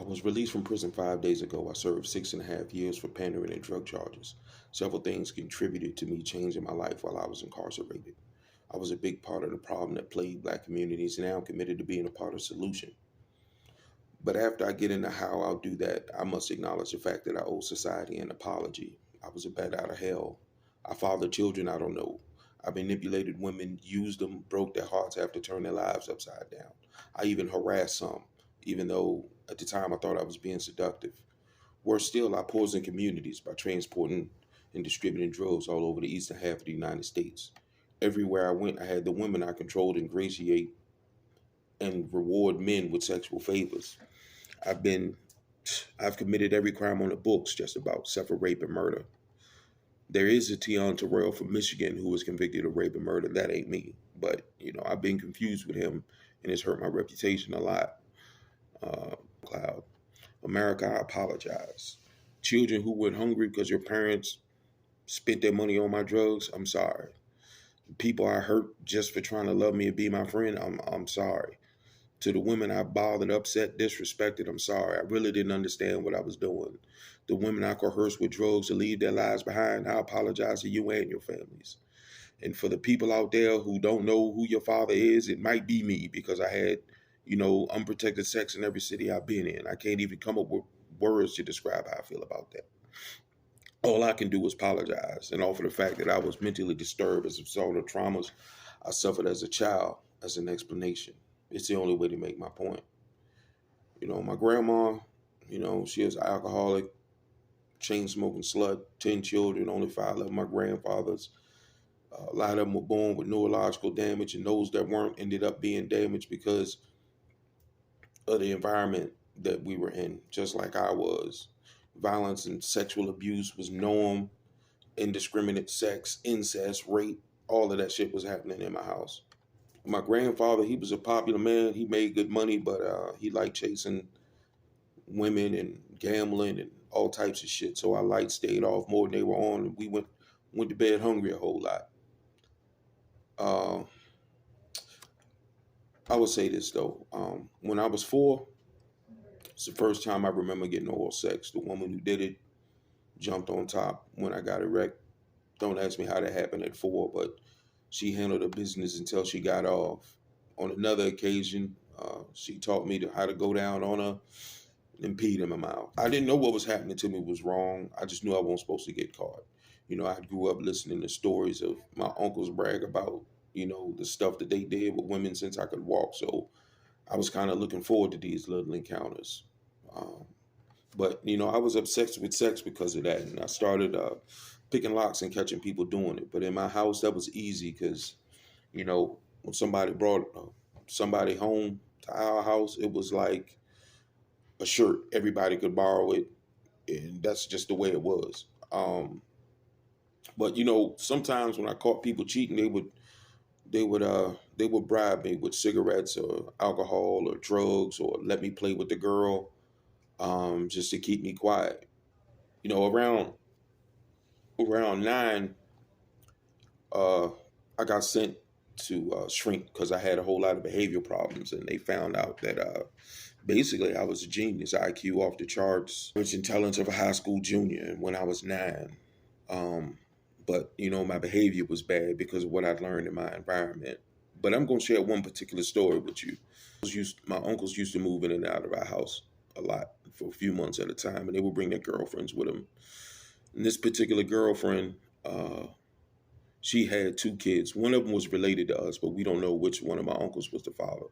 was released from prison 5 days ago. I served 6.5 years for pandering and drug charges. Several things contributed to me changing my life while I was incarcerated. I was a big part of the problem that plagued black communities, and now I'm committed to being a part of the solution. But after I get into how I'll do that, I must acknowledge the fact that I owe society an apology. I was a bat out of hell. I fathered children I don't know. I manipulated women, used them, broke their hearts after turning their lives upside down. I even harassed some, even though at the time I thought I was being seductive. Worse still, I poisoned communities by transporting and distributing drugs all over the eastern half of the United States. Everywhere I went, I had the women I controlled ingratiate and reward men with sexual favors. I've been, I've committed every crime on the books, just about, except for rape and murder. There is a Tion Terrell from Michigan who was convicted of rape and murder. That ain't me. But, I've been confused with him, and it's hurt my reputation a lot. Cloud. America, I apologize. Children who went hungry because your parents spent their money on my drugs, I'm sorry. People I hurt just for trying to love me and be my friend, I'm sorry. To the women I bothered, upset, disrespected, I'm sorry. I really didn't understand what I was doing. The women I coerced with drugs to leave their lives behind, I apologize to you and your families. And for the people out there who don't know who your father is, it might be me because I had, unprotected sex in every city I've been in. I can't even come up with words to describe how I feel about that. All I can do is apologize and offer the fact that I was mentally disturbed as a result of traumas I suffered as a child as an explanation. It's the only way to make my point. My grandma, she was an alcoholic, chain smoking slut, 10 children, only 5 of them my grandfathers. A lot of them were born with neurological damage, and those that weren't ended up being damaged because of the environment that we were in, just like I was. Violence and sexual abuse was norm, indiscriminate sex, incest, rape, all of that shit was happening in my house. My grandfather, he was a popular man. He made good money, but he liked chasing women and gambling and all types of shit. So our lights stayed off more than they were on, and we went to bed hungry a whole lot. Uh, I would say this though. When I was 4, it's the first time I remember getting oral sex. The woman who did it jumped on top when I got erect. Don't ask me how that happened at 4, but she handled her business until she got off. On another occasion, she taught me how to go down on her and peed in my mouth. I didn't know what was happening to me was wrong. I just knew I wasn't supposed to get caught. I grew up listening to stories of my uncles brag about, the stuff that they did with women since I could walk. So I was kind of looking forward to these little encounters. Um, but, I was obsessed with sex because of that. And I started picking locks and catching people doing it. But in my house, that was easy because, when somebody brought somebody home to our house, it was like a shirt. Everybody could borrow it. And that's just the way it was. But, sometimes when I caught people cheating, they would bribe me with cigarettes or alcohol or drugs or let me play with the girl just to keep me quiet. Around 9, uh, I got sent to shrink because I had a whole lot of behavioral problems, and they found out that basically I was a genius, IQ off the charts, which intelligence of a high school junior when I was 9. But my behavior was bad because of what I'd learned in my environment. But I'm going to share one particular story with you. My uncles used to move in and out of our house a lot for a few months at a time, and they would bring their girlfriends with them. And this particular girlfriend, she had 2 kids. One of them was related to us, but we don't know which one of my uncles was the father.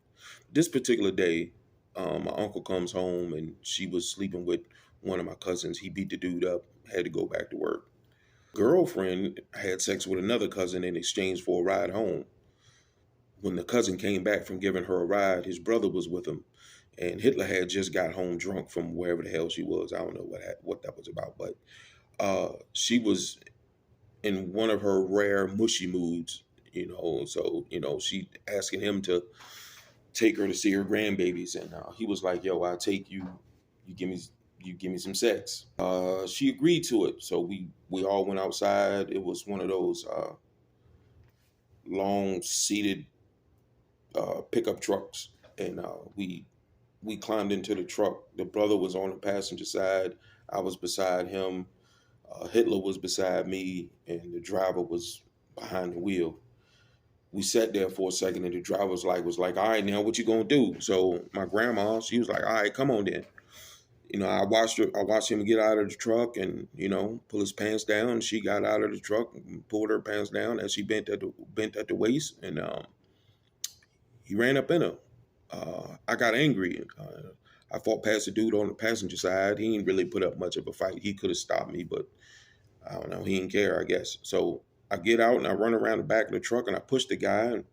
This particular day, my uncle comes home, and she was sleeping with one of my cousins. He beat the dude up, had to go back to work. Girlfriend had sex with another cousin in exchange for a ride home. When the cousin came back from giving her a ride, his brother was with him, and Hitler had just got home drunk from wherever the hell she was. I don't know what that was about, but she was in one of her rare mushy moods, so she asking him to take her to see her grandbabies, and he was like, "Yo, I'll take you. You give me some sex." She agreed to it, so we all went outside. It was one of those long seated pickup trucks, and we We climbed into the truck. The brother was on the passenger side. I was beside him. Hitler was beside me, and the driver was behind the wheel. We sat there for a second, and the driver was like, "All right, now what you gonna do?" So my grandma, she was like, "All right, come on then." I watched him get out of the truck and pull his pants down. She got out of the truck and pulled her pants down as she bent at the waist, and he ran up in her. I got angry. I fought past the dude on the passenger side. He didn't really put up much of a fight. He could have stopped me, but I don't know. He didn't care, I guess. So I get out and I run around the back of the truck and I push the guy. And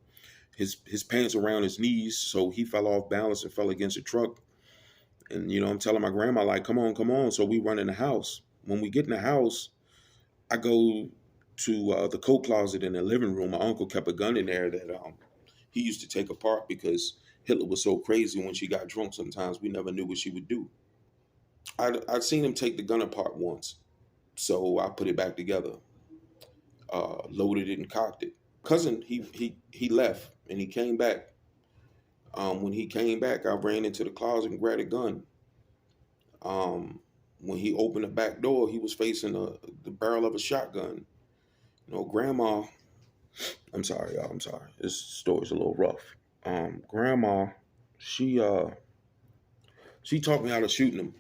his pants around his knees, so he fell off balance and fell against the truck. And I'm telling my grandma like, "Come on, come on." So we run in the house. When we get in the house, I go to the coat closet in the living room. My uncle kept a gun in there that he used to take apart because Hitler was so crazy when she got drunk. Sometimes we never knew what she would do. I'd seen him take the gun apart once, so I put it back together, loaded it and cocked it. Cousin, he left and he came back. When he came back, I ran into the closet and grabbed a gun. When he opened the back door, he was facing the barrel of a shotgun. Grandma. I'm sorry, y'all. I'm sorry. This story's a little rough. Grandma, she she taught me how to shoot them.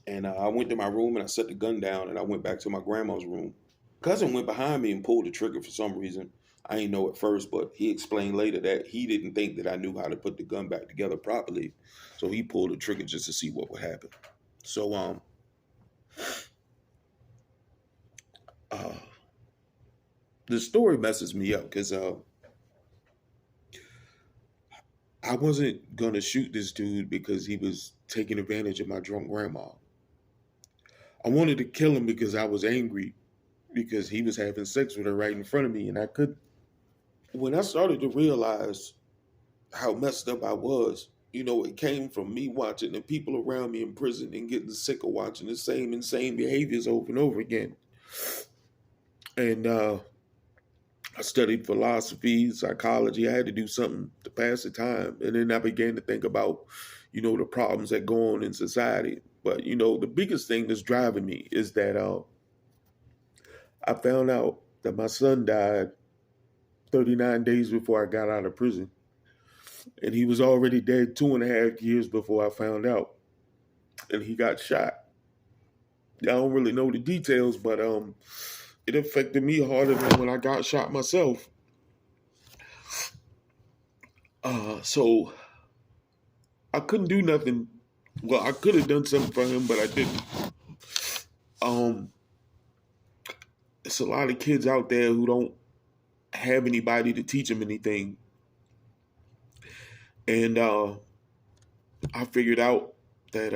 And I went to my room and I set the gun down and I went back to my grandma's room. Cousin went behind me and pulled the trigger for some reason. I didn't know at first, but he explained later that he didn't think that I knew how to put the gun back together properly. So he pulled the trigger just to see what would happen. So uh the story messes me up because I wasn't gonna shoot this dude because he was taking advantage of my drunk grandma. I wanted to kill him because I was angry because he was having sex with her right in front of me and I could. When I started to realize how messed up I was, it came from me watching the people around me in prison and getting sick of watching the same insane behaviors over and over again. And I studied philosophy, psychology. I had to do something to pass the time. And then I began to think about, the problems that go on in society. But, the biggest thing that's driving me is that I found out that my son died 39 days before I got out of prison. And he was already dead 2.5 years before I found out. And he got shot. I don't really know the details, but it affected me harder than when I got shot myself. So I couldn't do nothing. Well, I could have done something for him, but I didn't. Um, it's a lot of kids out there who don't have anybody to teach them anything, and I figured out that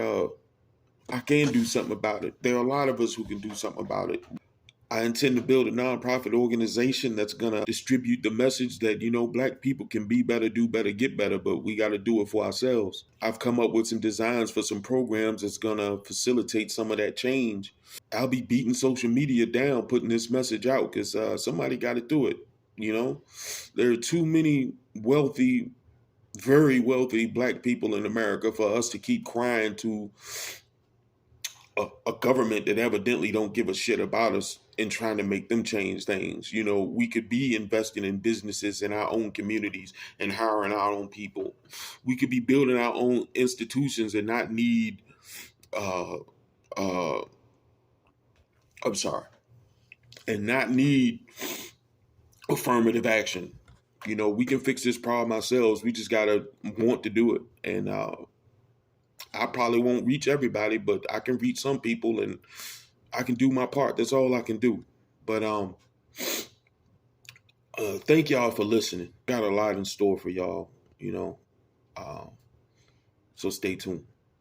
I can do something about it. There are a lot of us who can do something about it. I intend to build a nonprofit organization that's gonna distribute the message that Black people can be better, do better, get better, but we got to do it for ourselves. I've come up with some designs for some programs that's gonna facilitate some of that change. I'll be beating social media down, putting this message out because somebody got to do it. There are too many wealthy, very wealthy Black people in America for us to keep crying to a government that evidently don't give a shit about us and trying to make them change things. We could be investing in businesses in our own communities and hiring our own people. We could be building our own institutions and not need uh uh I'm sorry, and not need affirmative action. We can fix this problem ourselves. We just gotta want to do it. And I probably won't reach everybody, but I can reach some people and I can do my part. That's all I can do. But thank y'all for listening. Got a lot in store for y'all, um, so stay tuned.